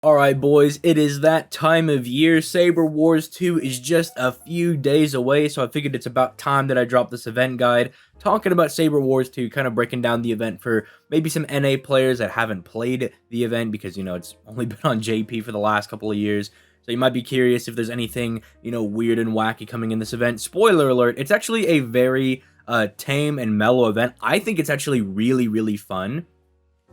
Alright boys, it is that time of year. Saber Wars 2 is just a few days away, so I figured it's about time that I drop this event guide talking about Saber Wars 2, kind of breaking down the event for maybe some NA players that haven't played the event because, it's only been on JP for the last couple of years. So you might be curious if there's anything, weird and wacky coming in this event. Spoiler alert, it's actually a very tame and mellow event. I think it's actually really, really fun.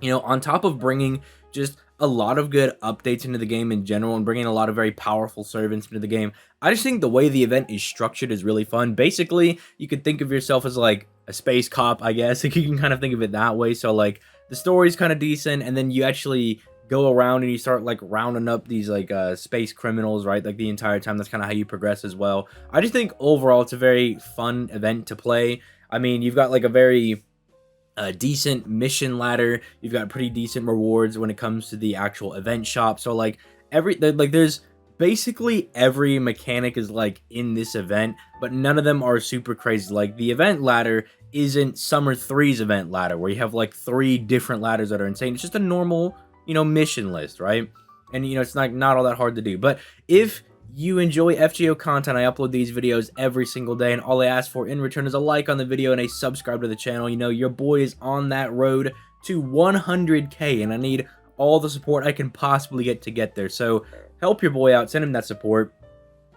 On top of bringing just a lot of good updates into the game in general and bringing a lot of very powerful servants into the game, I just think the way the event is structured is really fun. Basically, you could think of yourself as like a space cop, I guess. Like, you can kind of think of it that way. So like the story's kind of decent, and then you actually go around and you start like rounding up these like space criminals, right? Like the entire time. That's kind of how you progress as well. I just think overall it's a very fun event to play. I mean, you've got like a very decent mission ladder. You've got pretty decent rewards when it comes to the actual event shop. So like there's basically every mechanic is like in this event, but none of them are super crazy. Like the event ladder isn't Summer 3's event ladder where you have like 3 different ladders that are insane. It's just a normal, mission list, right? And it's not all that hard to do. But if you enjoy FGO content, I upload these videos every single day, and all I ask for in return is a like on the video and a subscribe to the channel. Your boy is on that road to 100K, and I need all the support I can possibly get there. So help your boy out, send him that support,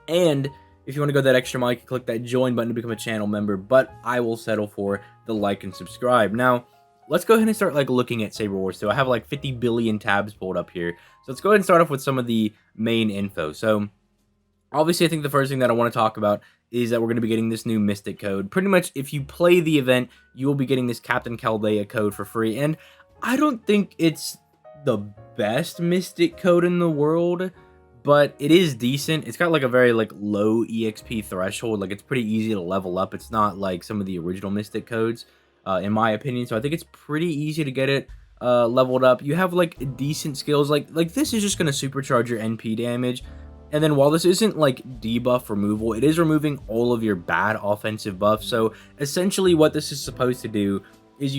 and if you want to go that extra mile, you can click that join button to become a channel member, but I will settle for the like and subscribe. Now, let's go ahead and start looking at Saber Wars 2. I have like 50 billion tabs pulled up here, so let's go ahead and start off with some of the main info. So obviously, I think the first thing that I want to talk about is that we're going to be getting this new Mystic code. Pretty much, if you play the event, you will be getting this Captain Chaldea code for free. And I don't think it's the best Mystic code in the world, but it is decent. It's got like a very low EXP threshold. Like, it's pretty easy to level up. It's not like some of the original Mystic codes, in my opinion. So I think it's pretty easy to get it leveled up. You have like decent skills. Like this is just going to supercharge your NP damage. And then while this isn't like debuff removal, it is removing all of your bad offensive buffs. So essentially what this is supposed to do is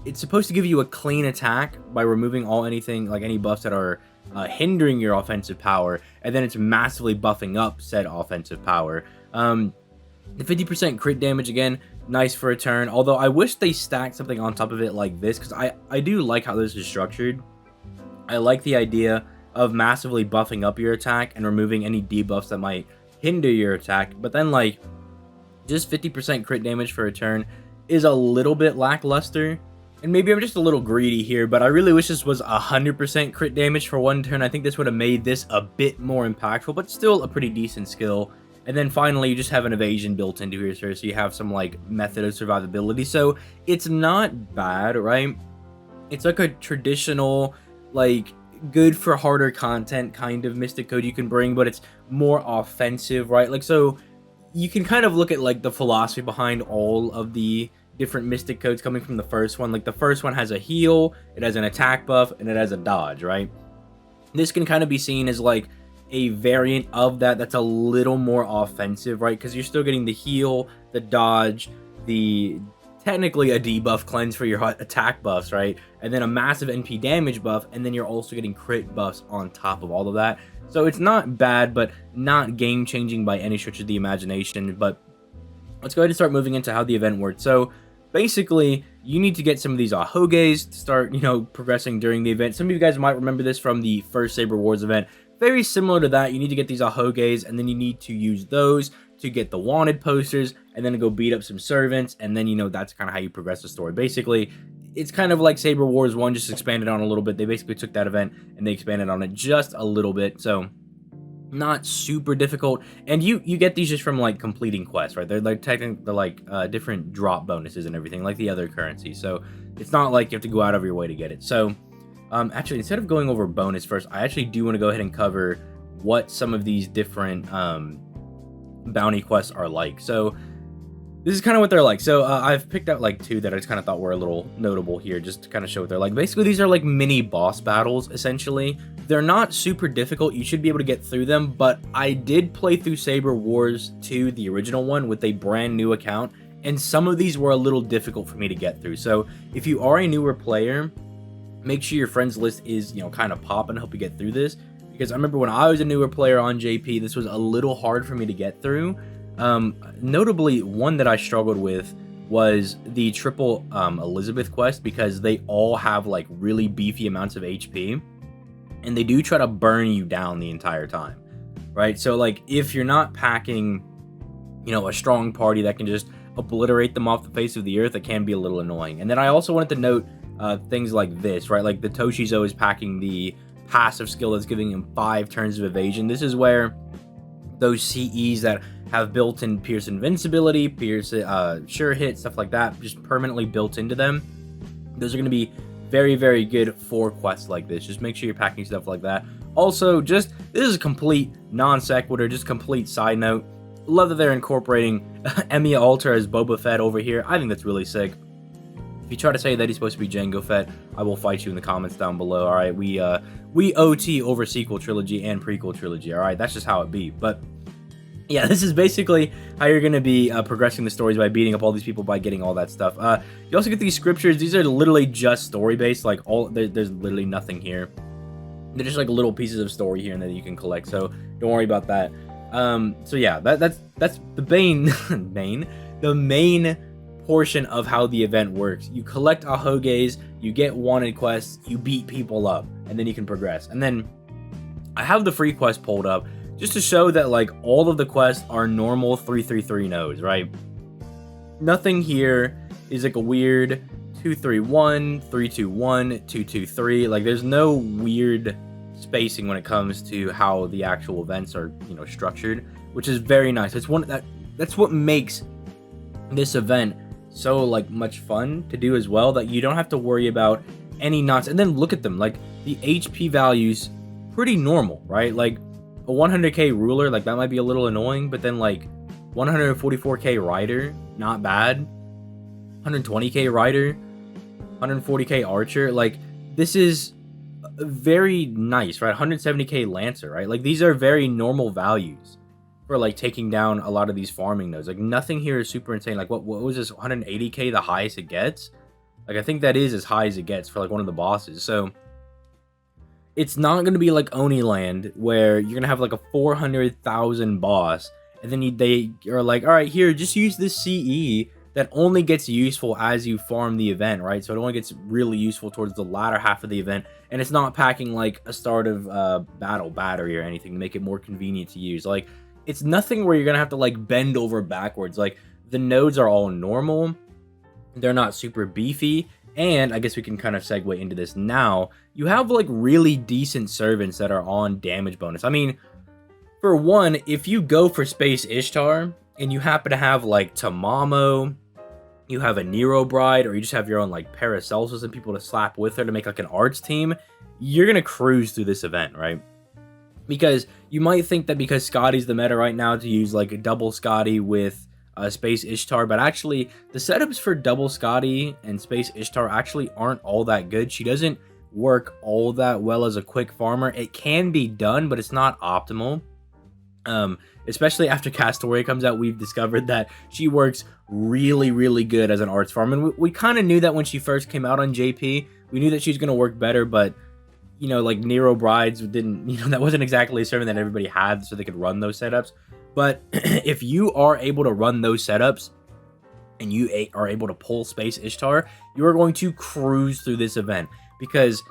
it's supposed to give you a clean attack by removing any buffs that are hindering your offensive power. And then it's massively buffing up said offensive power. The 50% crit damage, again, nice for a turn. Although I wish they stacked something on top of it like this, because I do like how this is structured. I like the idea of massively buffing up your attack and removing any debuffs that might hinder your attack, but then just 50% crit damage for a turn is a little bit lackluster. And maybe I'm just a little greedy here, but I really wish this was 100% crit damage for one turn. I think this would have made this a bit more impactful, but still a pretty decent skill. And then finally, you just have an evasion built into here, so you have some method of survivability. So it's not bad, right? It's like a traditional good for harder content kind of Mystic code you can bring, but it's more offensive, right? So you can kind of look at the philosophy behind all of the different Mystic codes coming from the first one. The first one has a heal, it has an attack buff, and it has a dodge, right? This can kind of be seen as a variant of that that's a little more offensive, right? Because you're still getting the heal, the dodge, technically a debuff cleanse for your attack buffs, right? And then a massive NP damage buff, and then you're also getting crit buffs on top of all of that. So it's not bad, but not game-changing by any stretch of the imagination. But let's go ahead and start moving into how the event works. So basically, you need to get some of these Ahoges to start, progressing during the event. Some of you guys might remember this from the first Saber Wars event. Very similar to that, you need to get these Ahoges, and then you need to use those to get the wanted posters, and then go beat up some servants, and then, that's kind of how you progress the story. Basically, it's kind of like Saber Wars 1, just expanded on a little bit. They basically took that event, and they expanded on it just a little bit, so not super difficult. And you get these just from, completing quests, right? They're, technically, different drop bonuses and everything, like the other currencies, so it's not like you have to go out of your way to get it. So, actually, instead of going over bonus first, I actually do want to go ahead and cover what some of these different, bounty quests are like. So this is kind of what they're like. So I've picked out 2 that I just kind of thought were a little notable here, just to kind of show what they're like. Basically, these are mini boss battles, essentially. They're not super difficult. You should be able to get through them, but I did play through Saber Wars 2, the original one, with a brand new account, and some of these were a little difficult for me to get through. So if you are a newer player, make sure your friends list is, kind of popping to help you get through this. because I remember when I was a newer player on JP, this was a little hard for me to get through. Notably, one that I struggled with was the triple Elizabeth quest, because they all have like really beefy amounts of HP, and they do try to burn you down the entire time, right? So like if you're not packing, you know, a strong party that can just obliterate them off the face of the earth, it can be a little annoying. And then I also wanted to note things like this, right? Like the Toshizo is packing the passive skill that's giving him 5 turns of evasion. This is where those CEs that have built-in Pierce invincibility, Pierce sure hit, stuff like that, just permanently built into them. Those are going to be very, very good for quests like this. Just make sure you're packing stuff like that. Also, just, this is a complete non sequitur, just complete side note. Love that they're incorporating Emiya Alter as Boba Fett over here. I think that's really sick. If you try to say that he's supposed to be Jango Fett, I will fight you in the comments down below. All right, we OT over sequel trilogy and prequel trilogy. All right, that's just how it be. But yeah, this is basically how you're going to be progressing the stories, by beating up all these people, by getting all that stuff. You also get these scriptures. These are literally just story-based. Like, there's literally nothing here. They're just like little pieces of story here and that you can collect, so don't worry about that. So yeah, that's the main portion of how the event works. You collect ahoges, you get wanted quests, you beat people up, and then you can progress. And then I have the free quest pulled up just to show that like all of the quests are normal 333 nodes, right? Nothing here is like a weird 231, 321, 223. Like there's no weird spacing when it comes to how the actual events are, you know, structured, which is very nice. That's what makes this event so like much fun to do as well, that you don't have to worry about any knots. And then look at them, like the HP values pretty normal, right? Like a 100k ruler, like that might be a little annoying, but then like 144k rider, not bad. 120k rider, 140k archer, like this is very nice, right? 170k lancer, right? Like these are very normal values for like taking down a lot of these farming nodes. Like nothing here is super insane. Like what was this, 180k the highest it gets? Like I think that is as high as it gets for like one of the bosses. So it's not going to be like Oni Land where you're going to have like a 400,000 boss, and then they are like, all right, here, just use this CE that only gets useful as you farm the event, right? So it only gets really useful towards the latter half of the event, and it's not packing like a start of battle battery or anything to make it more convenient to use. Like it's nothing where you're gonna have to like bend over backwards. Like the nodes are all normal, they're not super beefy, and I guess we can kind of segue into this now. You have like really decent servants that are on damage bonus. I mean, for one, if you go for Space Ishtar and you happen to have like Tamamo, you have a Nero Bride, or you just have your own like Paracelsus and people to slap with her to make like an arts team, you're gonna cruise through this event, right? Because you might think that because Scotty's the meta right now to use like a double Scotty with Space Ishtar, but actually the setups for double Scotty and Space Ishtar actually aren't all that good. She doesn't work all that well as a quick farmer. It can be done, but it's not optimal. Especially after Castoria comes out, we've discovered that she works really, really good as an arts farm. And we kind of knew that when she first came out on JP. We knew that she's going to work better, but, you know, like Nero Brides didn't, you know, that wasn't exactly a servant that everybody had so they could run those setups. But if you are able to run those setups and you are able to pull Space Ishtar, you are going to cruise through this event, because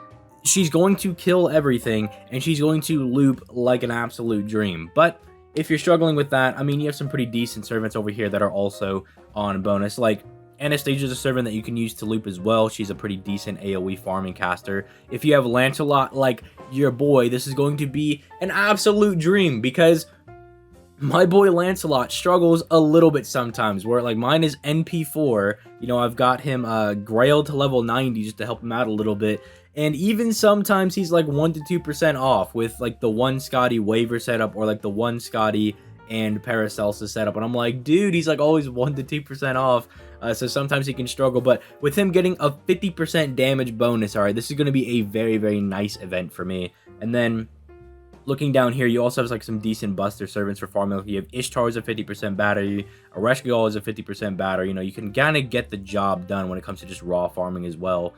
she's going to kill everything and she's going to loop like an absolute dream. But if you're struggling with that, I mean, you have some pretty decent servants over here that are also on bonus. Like Anastasia's a servant that you can use to loop as well. She's a pretty decent AoE farming caster. If you have Lancelot like your boy, this is going to be an absolute dream, because my boy Lancelot struggles a little bit sometimes, where like mine is NP4. You know, I've got him grailed to level 90 just to help him out a little bit. And even sometimes he's like 1 to 2% off with like the one Scotty waiver setup, or like the one Scotty and Paracelsus setup. And I'm like, dude, he's like always 1 to 2% off. So sometimes he can struggle. But with him getting a 50% damage bonus, all right, this is going to be a very, very nice event for me. And then looking down here, you also have like some decent buster servants for farming. You have Ishtar is a 50% battery, Ereshkigal is a 50% battery. You know, you can kind of get the job done when it comes to just raw farming as well.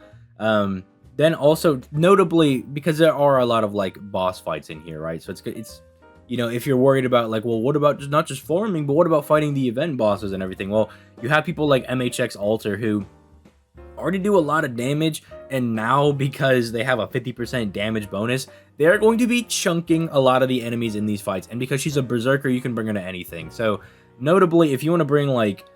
Then also, notably, because there are a lot of, like, boss fights in here, right? So it's you know, if you're worried about, like, well, what about just not just farming, but what about fighting the event bosses and everything? Well, you have people like MHX Alter who already do a lot of damage, and now because they have a 50% damage bonus, they're going to be chunking a lot of the enemies in these fights. And because she's a berserker, you can bring her to anything. So notably, if you want to bring like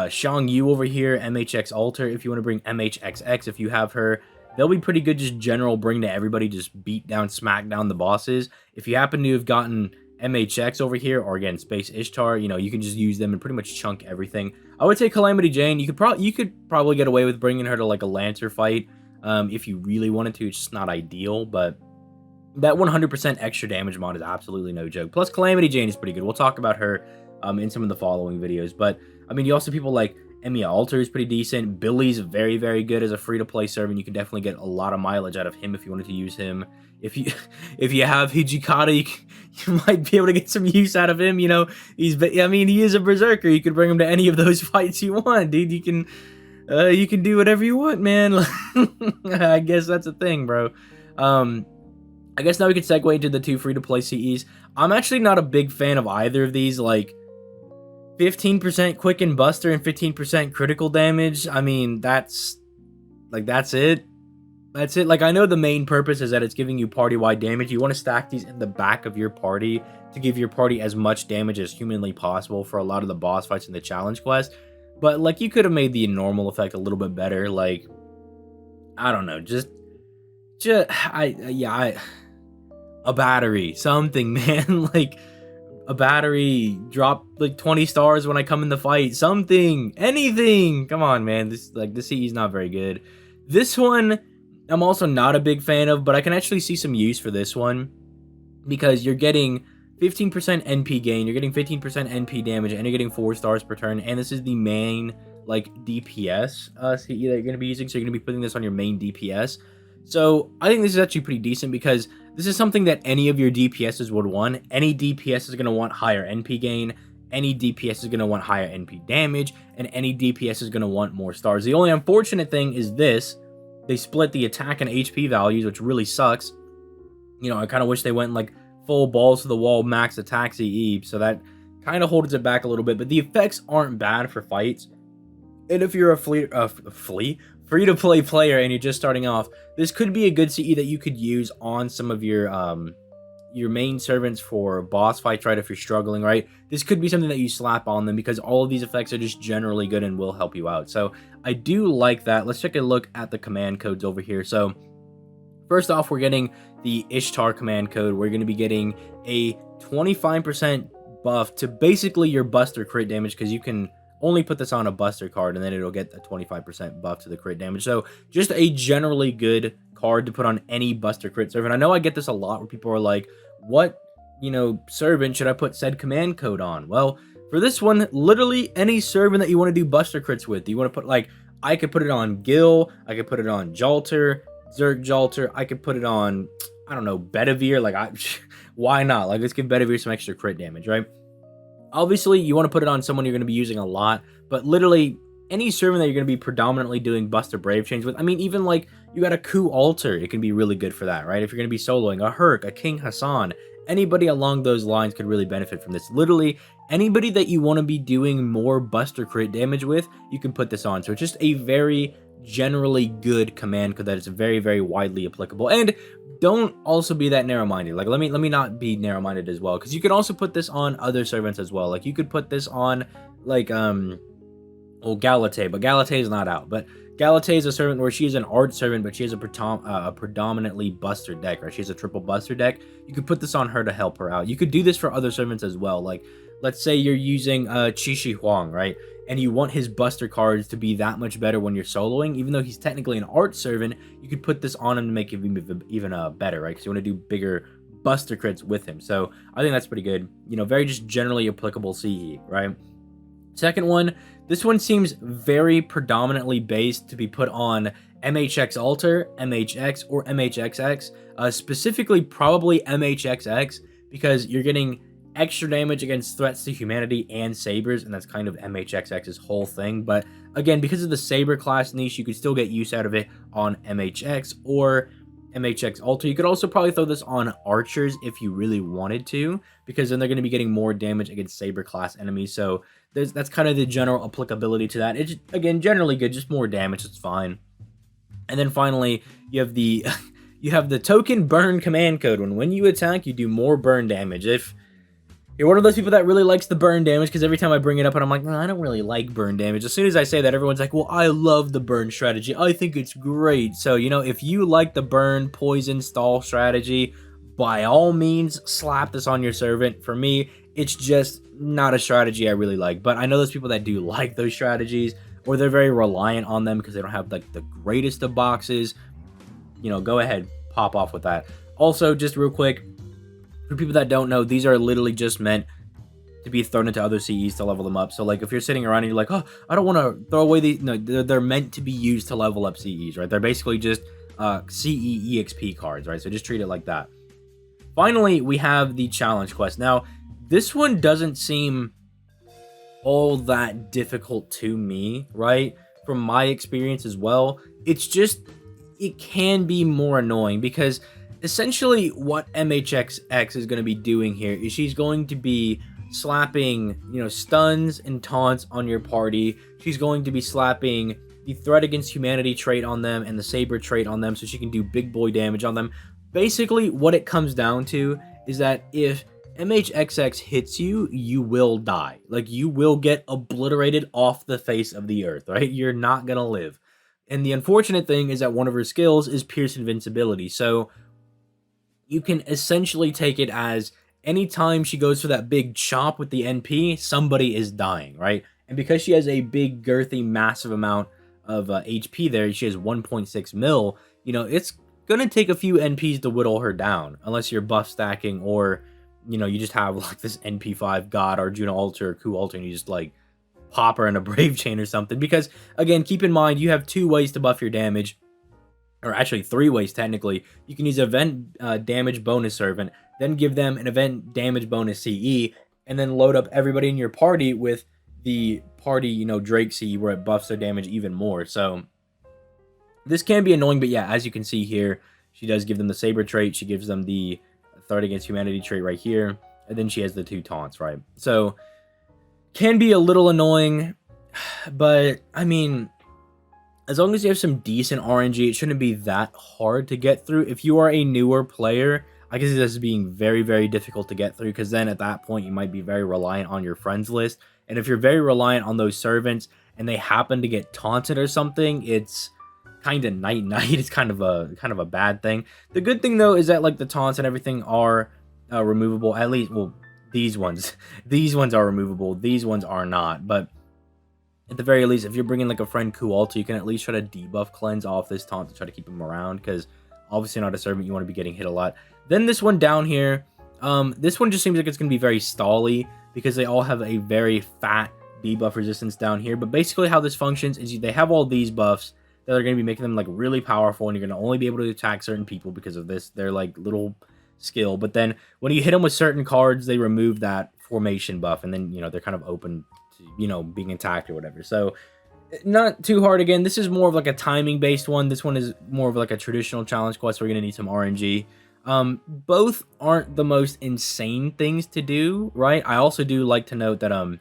Shang Yu over here, MHX Alter, if you want to bring MHXX, if you have her, they'll be pretty good. Just general bring to everybody, just beat down, smack down the bosses. If you happen to have gotten MHX over here, or again Space Ishtar, you know, you can just use them and pretty much chunk everything. I would say Calamity Jane, you could probably get away with bringing her to like a Lancer fight if you really wanted to. It's just not ideal, but that 100% extra damage mod is absolutely no joke. Plus Calamity Jane is pretty good. We'll talk about her in some of the following videos. But I mean, you also have people like Emiya Alter is pretty decent. Billy's very, very good as a free-to-play servant. You can definitely get a lot of mileage out of him if you wanted to use him. If you have Hijikata, you might be able to get some use out of him. You know, I mean, he is a berserker. You could bring him to any of those fights you want, dude. You can do whatever you want, man. I guess that's a thing, bro. I guess now we could segue into the two free-to-play CEs. I'm actually not a big fan of either of these. Like, 15% Quicken Buster and 15% critical damage. I mean, that's it. That's it. Like, I know the main purpose is that it's giving you party-wide damage. You want to stack these in the back of your party to give your party as much damage as humanly possible for a lot of the boss fights in the challenge quest. But, like, you could have made the normal effect a little bit better. Like, I don't know. A battery. Something, man. Like, a battery, drop like 20 stars when I come in the fight, something, anything. Come on, man. This CE is not very good. This one I'm also not a big fan of, but I can actually see some use for this one because you're getting 15% NP gain, you're getting 15% NP damage, and you're getting 4 stars per turn. And this is the main like DPS CE that you're going to be using, so you're going to be putting this on your main DPS. So I think this is actually pretty decent because this is something that any of your DPSs would want. Any DPS is going to want higher NP gain, any DPS is going to want higher NP damage, and any DPS is going to want more stars. The only unfortunate thing is this. They split the attack and HP values, which really sucks. You know, I kind of wish they went like full balls to the wall max attack CE, so that kind of holds it back a little bit. But the effects aren't bad for fights. And if you're a free-to-play player and you're just starting off, this could be a good CE that you could use on some of your main servants for boss fights, right? If you're struggling, right? This could be something that you slap on them because all of these effects are just generally good and will help you out. So I do like that. Let's take a look at the command codes over here. So first off, we're getting the Ishtar command code. We're going to be getting a 25% buff to basically your buster crit damage because you can only put this on a buster card and then it'll get a 25% buff to the crit damage. So just a generally good card to put on any buster crit servant. I know I get this a lot where people are like, what, servant should I put said command code on? Well, for this one, literally any servant that you want to do buster crits with. You want to put, like, I could put it on Gil, I could put it on Jalter, Zerg Jalter, I could put it on, I don't know, Bedivere, like, why not? Like, let's give Bedivere some extra crit damage, right? Obviously, you want to put it on someone you're going to be using a lot, but literally any servant that you're going to be predominantly doing Buster Brave Chains with. I mean, even like you got a Ku Alter, it can be really good for that, right? If you're going to be soloing a Herc, a King Hassan, anybody along those lines could really benefit from this. Literally, anybody that you want to be doing more Buster crit damage with, you can put this on. So it's just a very generally good command code that is very, very widely applicable. And don't also be that narrow-minded. Like, let me not be narrow-minded as well, because you can also put this on other servants as well. Like, you could put this on, like, Galatée, but Galatée is not out. But Galatée is a servant where she is an art servant, but she has a predominantly buster deck, right? She has a triple buster deck. You could put this on her to help her out. You could do this for other servants as well. Like, let's say you're using Qixi Huang, right? And you want his buster cards to be that much better when you're soloing. Even though he's technically an art servant, you could put this on him to make him even better, right? Because you want to do bigger buster crits with him. So I think that's pretty good. Very just generally applicable CE, right? Second one, this one seems very predominantly based to be put on MHX Alter, MHX, or MHXX. Specifically, probably MHXX, because you're getting extra damage against threats to humanity and sabers, and that's kind of MHXX's whole thing. But again, because of the Saber class niche, you could still get use out of it on MHX or MHX Ultra. You could also probably throw this on archers if you really wanted to, because then they're going to be getting more damage against Saber class enemies. So that's kind of the general applicability to that. It's, again, generally good, just more damage, it's fine. And then finally, you have the you have the token burn command code. When you attack, you do more burn damage. If you're one of those people that really likes the burn damage, because every time I bring it up and I'm like, no, I don't really like burn damage. As soon as I say that, everyone's like, well, I love the burn strategy. I think it's great. So, you know, if you like the burn, poison, stall strategy, by all means, slap this on your servant. For me, it's just not a strategy I really like. But I know those people that do like those strategies, or they're very reliant on them because they don't have like the greatest of boxes. You know, go ahead, pop off with that. Also, just real quick, for people that don't know, these are literally just meant to be thrown into other CEs to level them up. So, like, if you're sitting around and you're like, oh, I don't want to throw away these. No, they're meant to be used to level up CEs, right? They're basically just CE EXP cards, right? So just treat it like that. Finally, we have the challenge quest. Now, this one doesn't seem all that difficult to me, right? From my experience as well. It's just, it can be more annoying because essentially what MHXX is going to be doing here is she's going to be slapping, you know, stuns and taunts on your party. She's going to be slapping the threat against humanity trait on them and the Saber trait on them so she can do big boy damage on them. Basically, what it comes down to is that if MHXX hits you, you will die. Like, you will get obliterated off the face of the earth, right? You're not going to live. And the unfortunate thing is that one of her skills is Pierce Invincibility. So you can essentially take it as anytime she goes for that big chop with the NP, somebody is dying, right? And because she has a big, girthy, massive amount of HP there, she has 1.6 mil, you know, it's going to take a few NPs to whittle her down, unless you're buff stacking or, you know, you just have like this NP5 God, Arjuna Alter, or Ku Alter, and you just like pop her in a Brave Chain or something. Because, again, keep in mind, you have 2 ways to buff your damage. Or actually 3 ways technically. You can use event damage bonus servant, then give them an event damage bonus CE, and then load up everybody in your party with the party, you know, Drake CE, where it buffs their damage even more. So this can be annoying, but yeah, as you can see here, she does give them the Saber trait. She gives them the threat against humanity trait right here, and then she has the 2 taunts, right? So can be a little annoying, but I mean, as long as you have some decent RNG, it shouldn't be that hard to get through. If you are a newer player, I can see this as being very, very difficult to get through, because then at that point, you might be very reliant on your friends list. And if you're very reliant on those servants and they happen to get taunted or something, it's kind of night-night. It's kind of a bad thing. The good thing, though, is that like the taunts and everything are removable. At least, well, these ones are removable. These ones are not, but at the very least, if you're bringing like a friend Ku Alter, you can at least try to debuff cleanse off this taunt to try to keep him around, because obviously not a servant, you want to be getting hit a lot. Then this one down here, this one just seems like it's going to be very stally, because they all have a very fat debuff resistance down here. But basically how this functions is they have all these buffs that are going to be making them like really powerful, and you're going to only be able to attack certain people because of this. They're like little skill. But then when you hit them with certain cards, they remove that formation buff, and then, you know, they're kind of open, you know, being attacked or whatever. So not too hard. Again, this is more of like a timing based one. This one is more of like a traditional challenge quest where you're gonna need some RNG. Both aren't the most insane things to do, right? I also do like to note that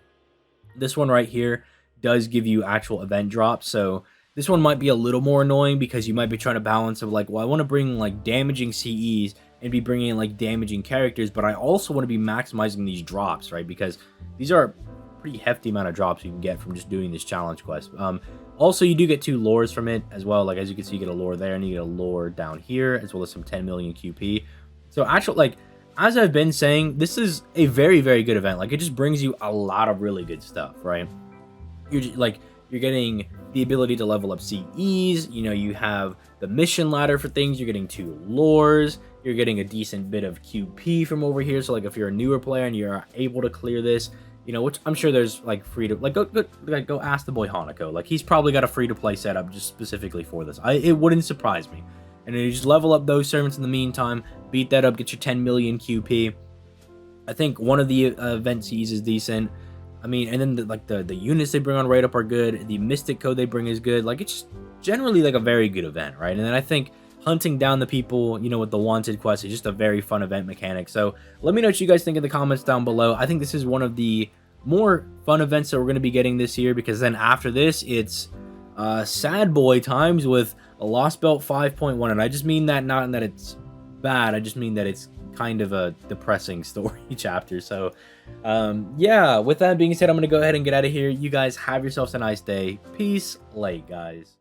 this one right here does give you actual event drops. So this one might be a little more annoying because you might be trying to balance of like, well, I want to bring like damaging CEs and be bringing in like damaging characters, but I also want to be maximizing these drops, right? Because these are pretty hefty amount of drops you can get from just doing this challenge quest. Also, you do get 2 lures from it as well. Like, as you can see, you get a lure there, and you get a lure down here, as well as some 10 million QP. So, actually, like, as I've been saying, this is a very, very good event. Like, it just brings you a lot of really good stuff, right? You're getting the ability to level up CEs. You know, you have the mission ladder for things. You're getting 2 lures. You're getting a decent bit of QP from over here. So, like, if you're a newer player and you're able to clear this, you know, which I'm sure there's like free to like go ask the boy Hanako. Like, he's probably got a free to play setup just specifically for this. It wouldn't surprise me. And then you just level up those servants in the meantime, beat that up, get your 10 million QP, I think one of the event sees is decent. I mean, and then the units they bring on right up are good. The mystic code they bring is good. Like, it's generally like a very good event, right? And then I think hunting down the people, with the wanted quest is just a very fun event mechanic. So let me know what you guys think in the comments down below. I think this is one of the more fun events that we're going to be getting this year, because then after this, it's sad boy times with a Lost Belt 5.1. And I just mean that not in that it's bad. I just mean that it's kind of a depressing story chapter. So yeah, with that being said, I'm gonna go ahead and get out of here. You guys have yourselves a nice day. Peace, late guys.